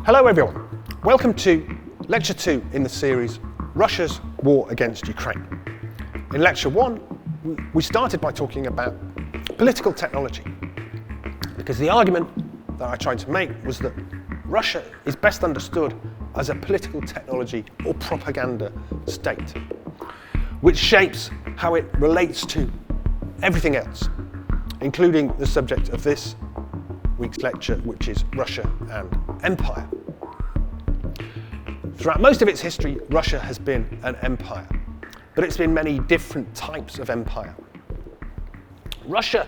Hello everyone, welcome to Lecture 2 in the series Russia's War Against Ukraine. In Lecture 1, we started by talking about political technology, because the argument that I tried to make was that Russia is best understood as a political technology or propaganda state, which shapes how it relates to everything else, including the subject of this week's lecture, which is Russia and empire. Throughout most of its history, Russia has been an empire, but it's been many different types of empire. Russia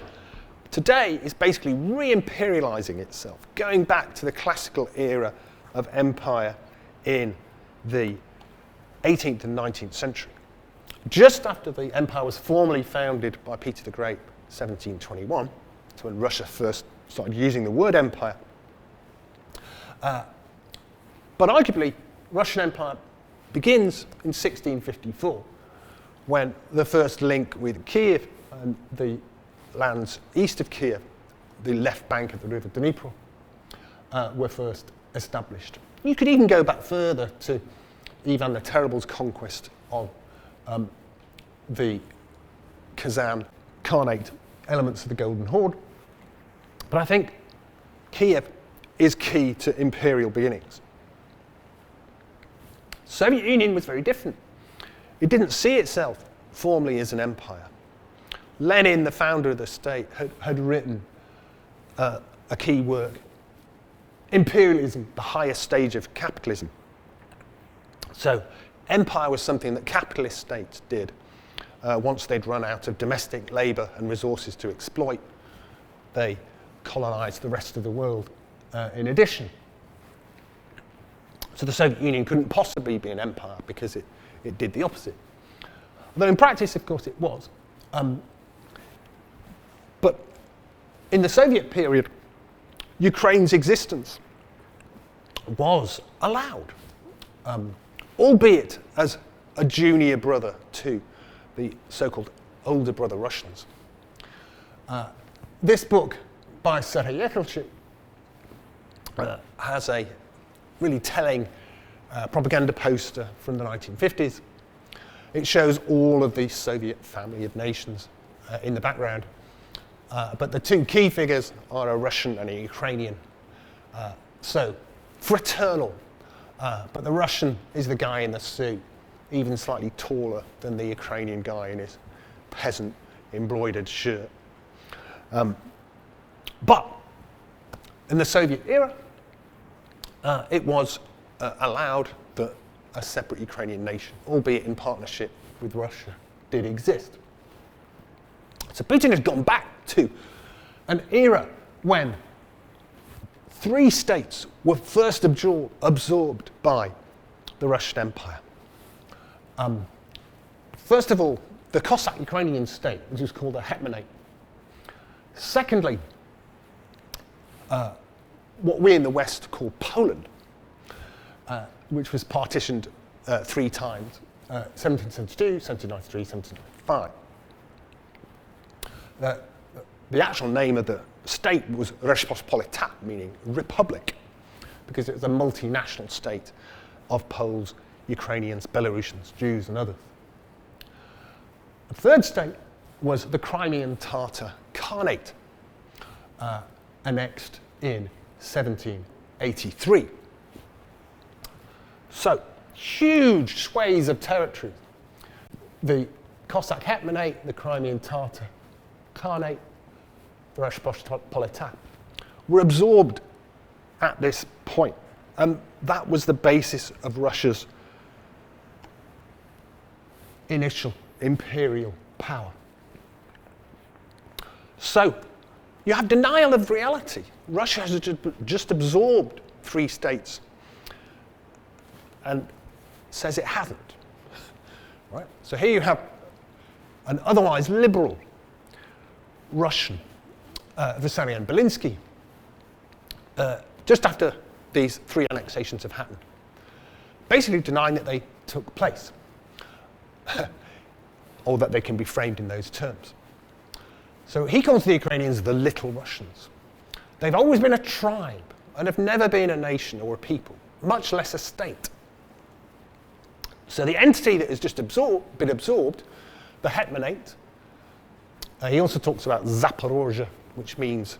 today is basically re-imperializing itself, going back to the classical era of empire in the 18th and 19th century. Just after the empire was formally founded by Peter the Great, 1721, so when Russia first started using the word empire. But arguably, Russian Empire begins in 1654, when the first link with Kiev and the lands east of Kiev, the left bank of the river Dnipro, were first established. You could even go back further to Ivan the Terrible's conquest of the Kazan Khanate, elements of the Golden Horde. But I think Kiev is key to imperial beginnings. Soviet Union was very different. It didn't see itself formally as an empire. Lenin, the founder of the state, had written a key work, Imperialism, the highest stage of capitalism. So empire was something that capitalist states did once they'd run out of domestic labour and resources to exploit. They colonized the rest of the world in addition. So the Soviet Union couldn't possibly be an empire because it did the opposite. Although in practice, of course, it was. But in the Soviet period, Ukraine's existence was allowed, albeit as a junior brother to the so-called older brother Russians. This book by Stereotypes has a really telling propaganda poster from the 1950s. It shows all of the Soviet family of nations in the background. But the two key figures are a Russian and a Ukrainian. So fraternal. But the Russian is the guy in the suit, even slightly taller than the Ukrainian guy in his peasant embroidered shirt. But in the Soviet era, it was allowed that a separate Ukrainian nation, albeit in partnership with Russia, did exist. So Putin has gone back to an era when three states were first absorbed by the Russian Empire. First of all, the Cossack Ukrainian state, which was called a hetmanate. Secondly, what we in the West call Poland, which was partitioned three times, 1772, 1793, 1795. The actual name of the state was Rzeczpospolita, meaning republic, because it was a multinational state of Poles, Ukrainians, Belarusians, Jews, and others. The third state was the Crimean Tatar Khanate, annexed in 1783. So, huge swathes of territory. The Cossack Hetmanate, the Crimean Tatar Khanate, the Rzeczpospolita, were absorbed at this point. And that was the basis of Russia's initial imperial power. So, you have denial of reality. Russia has just absorbed three states and says it hasn't. Right? So here you have an otherwise liberal Russian, Vissarion Belinsky, just after these three annexations have happened, basically denying that they took place, or that they can be framed in those terms. So he calls the Ukrainians the Little Russians. They've always been a tribe and have never been a nation or a people, much less a state. So the entity that has just been absorbed, the hetmanate, he also talks about Zaporozhye, which means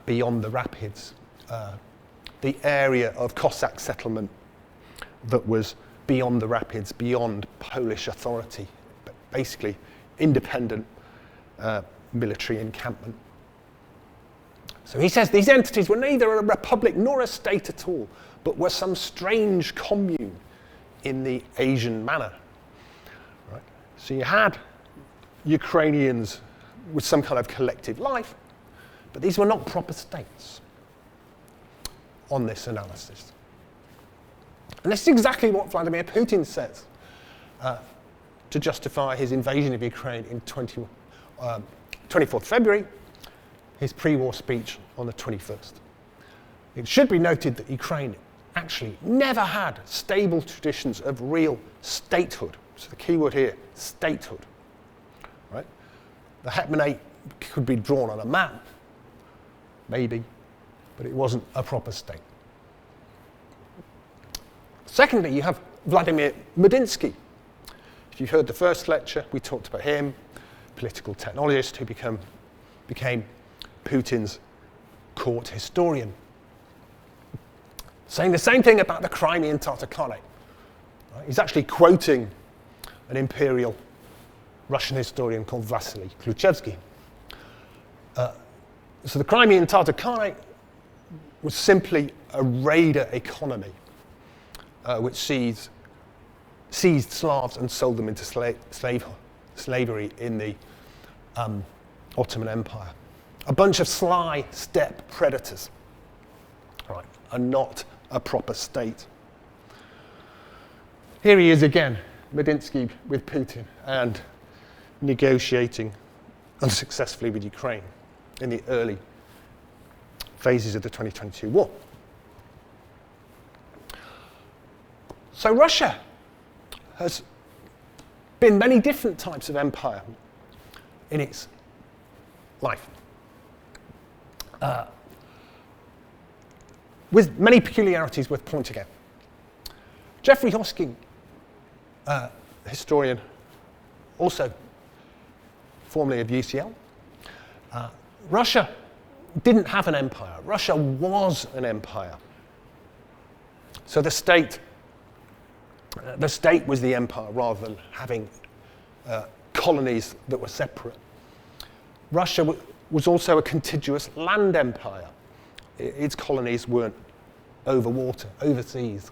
beyond the rapids, the area of Cossack settlement that was beyond the rapids, beyond Polish authority, but basically independent military encampment. So he says these entities were neither a republic nor a state at all, but were some strange commune in the Asian manner. Right? So you had Ukrainians with some kind of collective life, but these were not proper states on this analysis. And this is exactly what Vladimir Putin says to justify his invasion of Ukraine in 24th February, his pre-war speech on the 21st. It should be noted that Ukraine actually never had stable traditions of real statehood. So the key word here, statehood. Right? The hetmanate could be drawn on a map, maybe, but it wasn't a proper state. Secondly, you have Vladimir Medinsky. If you heard the first lecture, we talked about him, political technologist who became Putin's court historian, saying the same thing about the Crimean Tatar Khanate. Right? He's actually quoting an Imperial Russian historian called Vasily Kluchevsky. So the Crimean Tatar Khanate was simply a raider economy which seized Slavs and sold them into slavery in the Ottoman Empire. A bunch of sly steppe predators, right, and not a proper state. Here he is again, Medinsky with Putin, and negotiating unsuccessfully with Ukraine in the early phases of the 2022 war. So Russia has been many different types of empire in its life, with many peculiarities worth pointing out. Jeffrey Hosking, historian, also formerly of UCL, Russia didn't have an empire. Russia was an empire. So the state was the empire rather than having colonies that were separate. Russia was also a contiguous land empire. Its colonies weren't over water, overseas.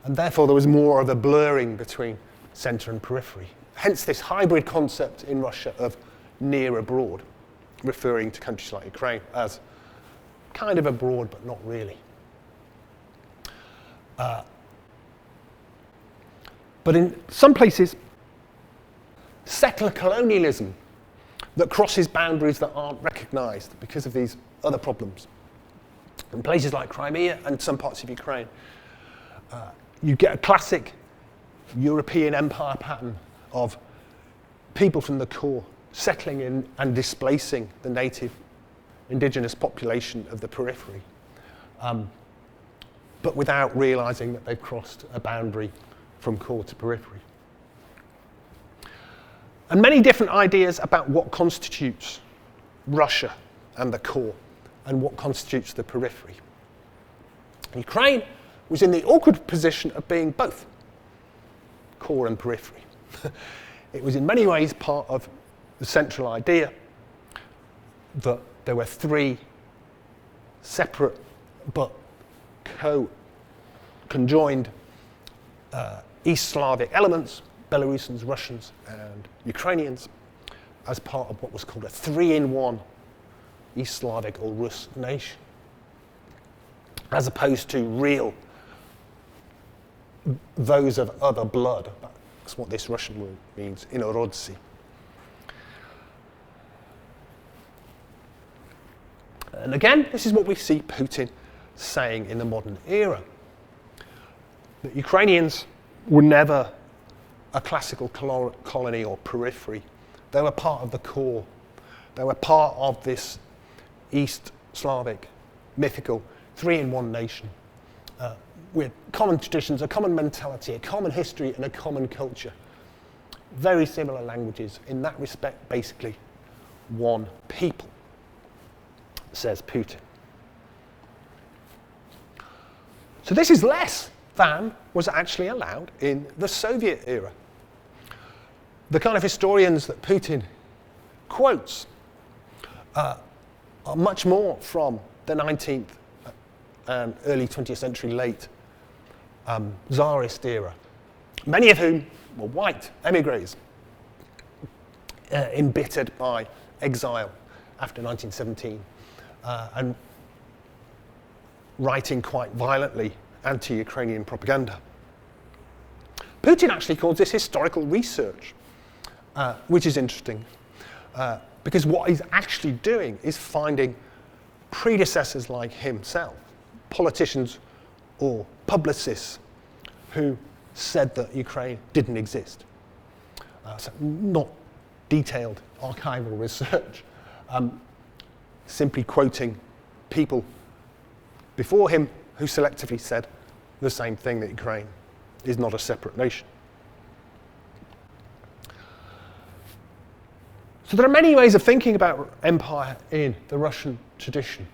And therefore there was more of a blurring between centre and periphery. Hence this hybrid concept in Russia of near abroad, referring to countries like Ukraine as kind of abroad but not really. But in some places, settler colonialism that crosses boundaries that aren't recognised because of these other problems. In places like Crimea and some parts of Ukraine, you get a classic European empire pattern of people from the core settling in and displacing the native indigenous population of the periphery, but without realising that they've crossed a boundary from core to periphery. And many different ideas about what constitutes Russia and the core and what constitutes the periphery. Ukraine was in the awkward position of being both core and periphery. It was in many ways part of the central idea that there were three separate but conjoined East Slavic elements, Belarusians, Russians, and Ukrainians, as part of what was called a 3-in-1 East Slavic or Rus nation, as opposed to real those of other blood. That's what this Russian word means, inorodci. And again, this is what we see Putin saying in the modern era. That Ukrainians were never a classical colony or periphery. They were part of the core. They were part of this East Slavic mythical three in one nation, with common traditions, a common mentality, a common history, and a common culture. Very similar languages. In that respect, basically one people, says Putin. So this is less than was actually allowed in the Soviet era. The kind of historians that Putin quotes are much more from the 19th and early 20th century, late Tsarist era, many of whom were white emigres, embittered by exile after 1917, and writing quite violently anti-Ukrainian propaganda. Putin actually calls this historical research, which is interesting, because what he's actually doing is finding predecessors like himself, politicians or publicists, who said that Ukraine didn't exist. So not detailed archival research, simply quoting people before him who selectively said the same thing, that Ukraine is not a separate nation. So there are many ways of thinking about empire in the Russian tradition.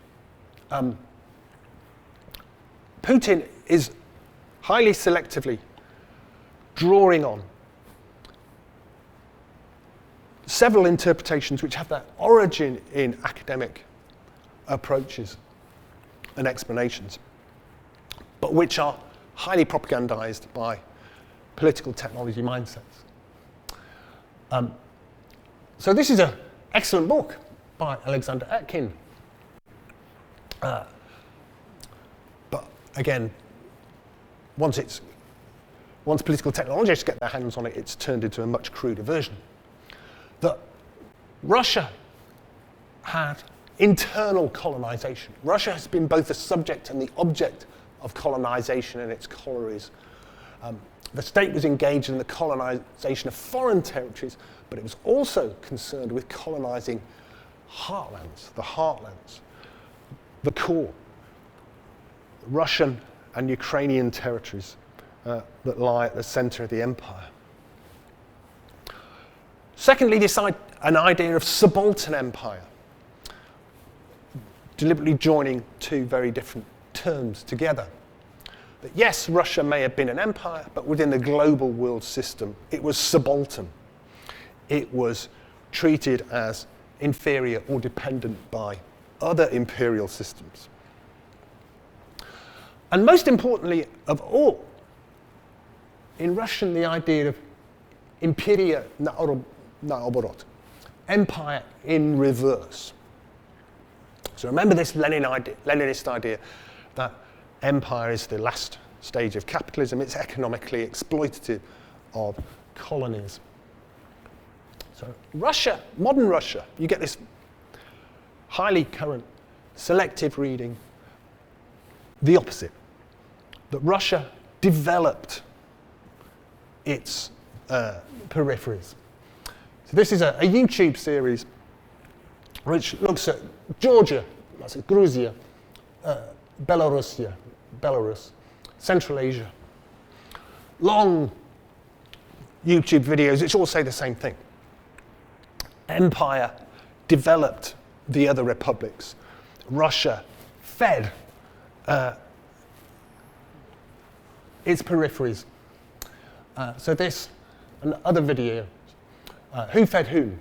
Putin is highly selectively drawing on several interpretations which have their origin in academic approaches and explanations, but which are highly propagandized by political technology mindsets. So this is an excellent book by Alexander Etkin. But again, once political technologists get their hands on it, it's turned into a much cruder version. That Russia had internal colonization. Russia has been both the subject and the object of colonization in its collieries. The state was engaged in the colonization of foreign territories, but it was also concerned with colonizing heartlands, the core, Russian and Ukrainian territories that lie at the center of the empire. Secondly, an idea of subaltern empire, deliberately joining two very different terms together. That yes, Russia may have been an empire, but within the global world system, it was subaltern. It was treated as inferior or dependent by other imperial systems. And most importantly of all, in Russian, the idea of Imperial naoborot, empire in reverse. So remember this Leninist idea that empire is the last stage of capitalism. It's economically exploitative of colonies. So Russia, modern Russia, you get this highly current, selective reading, the opposite. That Russia developed its peripheries. So this is a YouTube series which looks at Georgia, that's Georgia, Belarus, Central Asia. Long YouTube videos which all say the same thing. Empire developed the other republics. Russia fed its peripheries. So this and other videos, who fed whom?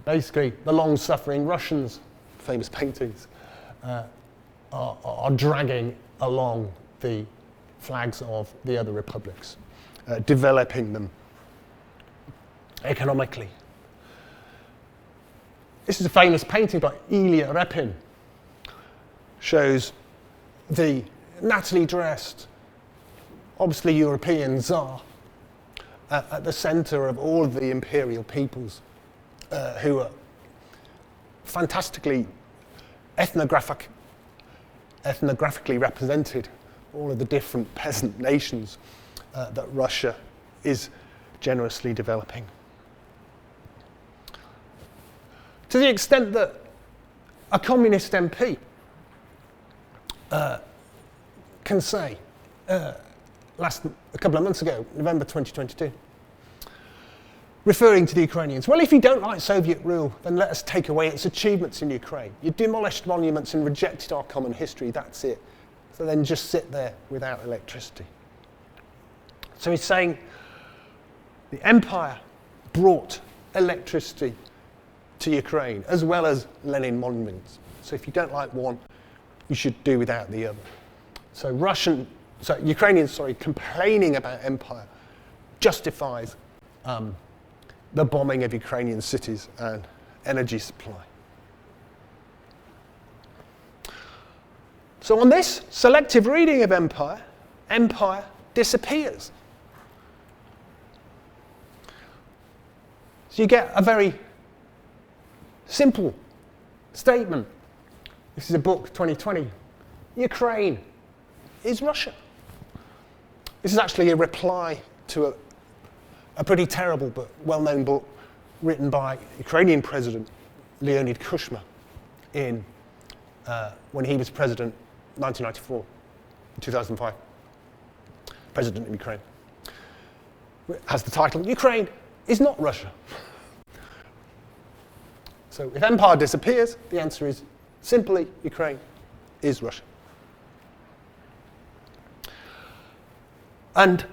Basically, the long-suffering Russians, famous paintings, are dragging along the flags of the other republics, developing them economically. This is a famous painting by Ilya Repin. Shows the nattily dressed, obviously European Tsar at the center of all of the imperial peoples who are fantastically ethnographically represented, all of the different peasant nations that Russia is generously developing. To the extent that a communist MP can say, a couple of months ago, November 2022, referring to the Ukrainians, well, if you don't like Soviet rule, then let us take away its achievements in Ukraine. You demolished monuments and rejected our common history, that's it. So then just sit there without electricity. So he's saying the empire brought electricity to Ukraine, as well as Lenin monuments. So if you don't like one, you should do without the other. So Ukrainians, complaining about empire justifies the bombing of Ukrainian cities and energy supply. So on this selective reading of empire, empire disappears. So you get a very simple statement. This is a book, 2020. Ukraine is Russia. This is actually a reply to a pretty terrible but well-known book written by Ukrainian President Leonid Kuchma when he was president 1994, 2005, president of Ukraine. It has the title, Ukraine is not Russia. So if empire disappears, the answer is simply Ukraine is Russia. And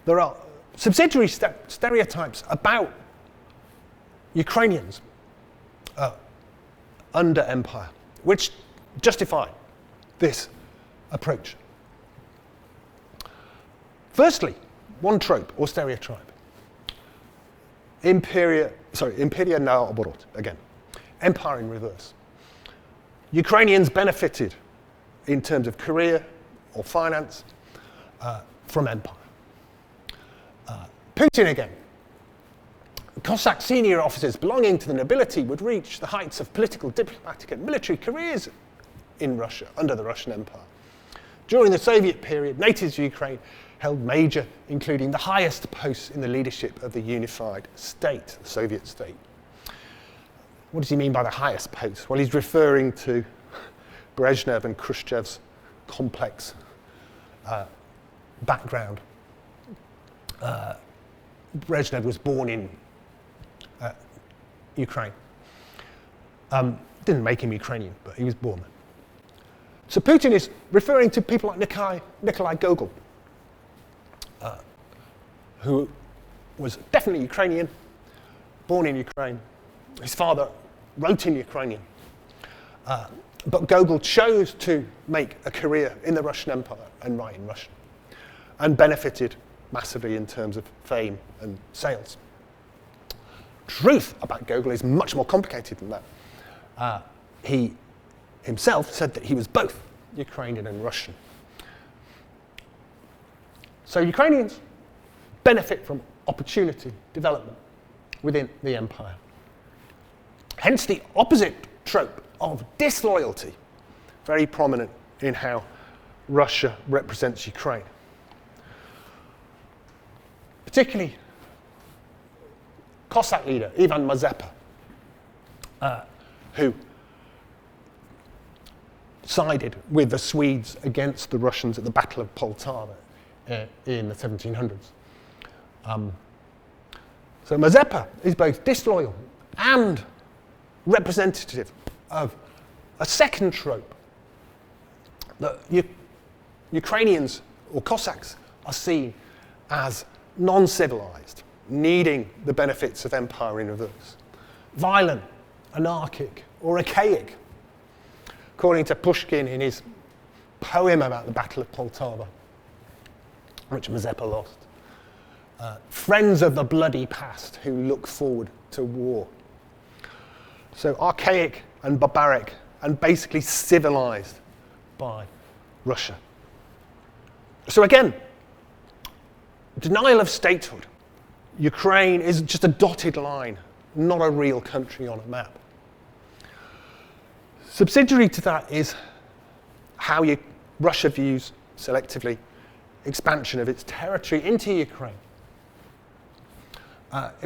there are subsidiary stereotypes about Ukrainians under empire, which justify this approach. Firstly, one trope or stereotype. Imperial naoborot, again. Empire in reverse. Ukrainians benefited in terms of career or finance from empire. Putin again. Cossack senior officers belonging to the nobility would reach the heights of political, diplomatic and military careers in Russia, under the Russian Empire. During the Soviet period, natives of Ukraine held major, including the highest posts in the leadership of the unified state, the Soviet state. What does he mean by the highest posts? Well, he's referring to Brezhnev and Khrushchev's complex background. Brezhnev was born in Ukraine. Didn't make him Ukrainian, but he was born there. So Putin is referring to people like Nikolai Gogol, who was definitely Ukrainian, born in Ukraine. His father wrote in Ukrainian. But Gogol chose to make a career in the Russian Empire and write in Russian, and benefited massively in terms of fame and sales. Truth about Gogol is much more complicated than that. He himself said that he was both Ukrainian and Russian. So Ukrainians benefit from opportunity, development within the empire. Hence the opposite trope of disloyalty, very prominent in how Russia represents Ukraine. Particularly Cossack leader Ivan Mazepa, who sided with the Swedes against the Russians at the Battle of Poltava in the 1700s. So Mazepa is both disloyal and representative of a second trope that Ukrainians or Cossacks are seen as non-civilized, needing the benefits of empire in reverse, violent, anarchic, or archaic. According to Pushkin in his poem about the Battle of Poltava, which Mazepa lost, friends of the bloody past who look forward to war. So archaic and barbaric and basically civilized by Russia. So again, denial of statehood. Ukraine is just a dotted line, not a real country on a map. Subsidiary to that is how Russia views, selectively, expansion of its territory into Ukraine.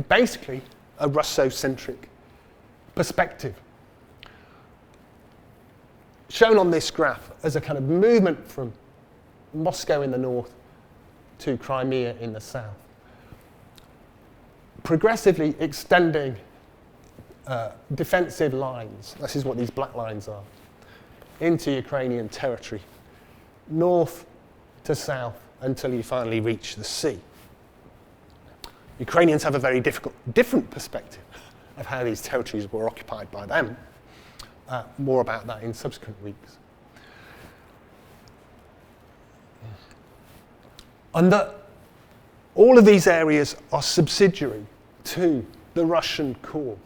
Basically, a Russo-centric perspective, shown on this graph as a kind of movement from Moscow in the north to Crimea in the south, progressively extending defensive lines, this is what these black lines are, into Ukrainian territory, north to south, until you finally reach the sea. Ukrainians have a very different perspective of how these territories were occupied by them. More about that in subsequent weeks. And that all of these areas are subsidiary to the Russian core.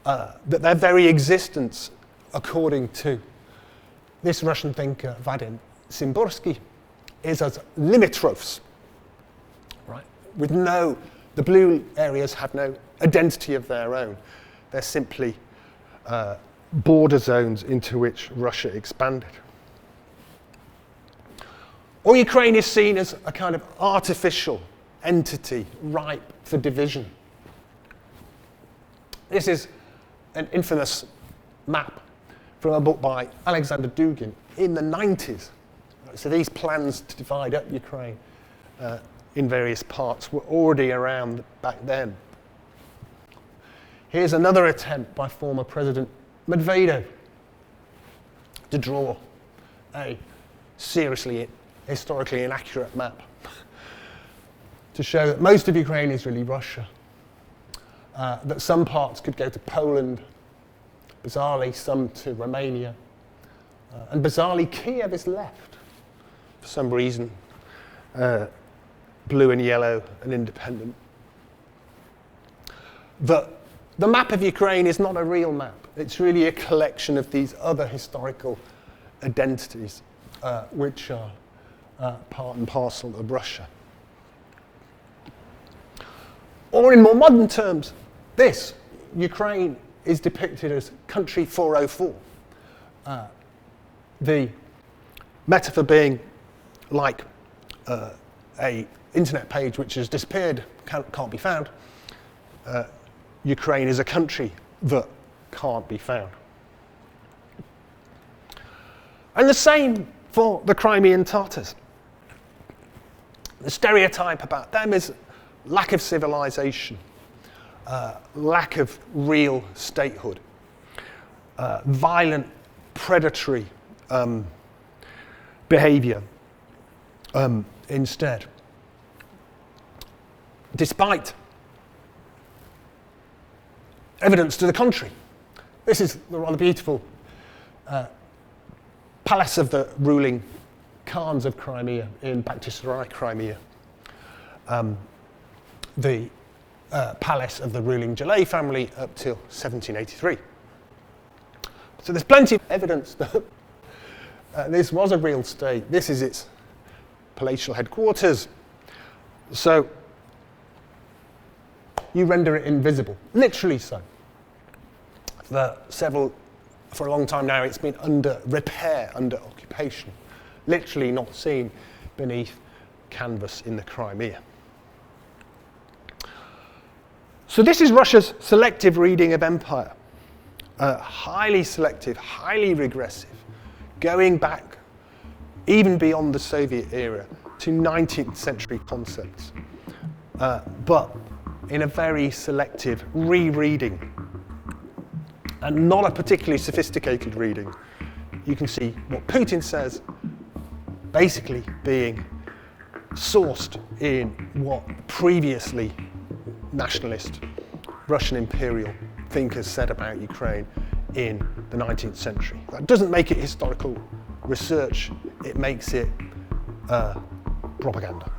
That their very existence, according to this Russian thinker, Vadim Symborsky, is as limitrophs, right? The blue areas have no identity of their own. They're simply border zones into which Russia expanded. Or Ukraine is seen as a kind of artificial entity ripe for division. This is an infamous map from a book by Alexander Dugin in the 90s. So these plans to divide up Ukraine in various parts were already around back then. Here's another attempt by former President Medvedev to draw a seriously historically inaccurate map to show that most of Ukraine is really Russia, that some parts could go to Poland, bizarrely some to Romania, and bizarrely Kiev is left for some reason, blue and yellow and independent. The map of Ukraine is not a real map. It's really a collection of these other historical identities which are part and parcel of Russia. Or in more modern terms, Ukraine is depicted as country 404. The metaphor being like a internet page which has disappeared, can't be found. Ukraine is a country that can't be found. And the same for the Crimean Tatars. The stereotype about them is lack of civilization, lack of real statehood, violent, predatory behavior instead. Despite evidence to the contrary. This is the rather beautiful palace of the ruling Khans of Crimea in Bakhchisarai, Crimea. The palace of the ruling Jalay family up till 1783. So there's plenty of evidence that this was a real state. This is its palatial headquarters. So you render it invisible, literally so. For a long time now, it's been under repair, under occupation, literally not seen beneath canvas in the Crimea. So this is Russia's selective reading of empire. Highly selective, highly regressive, going back even beyond the Soviet era to 19th century concepts, but in a very selective rereading, and not a particularly sophisticated reading. You can see what Putin says basically being sourced in what previously nationalist Russian Imperial thinkers said about Ukraine in the 19th century. That doesn't make it historical research, it makes it propaganda.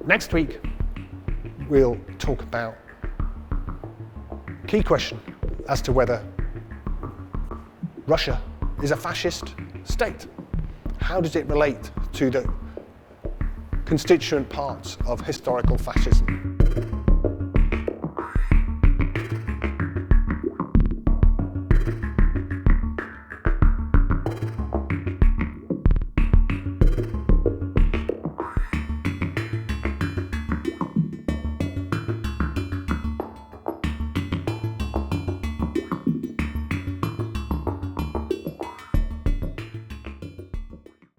Next week, we'll talk about key question as to whether Russia is a fascist state. How does it relate to the constituent parts of historical fascism?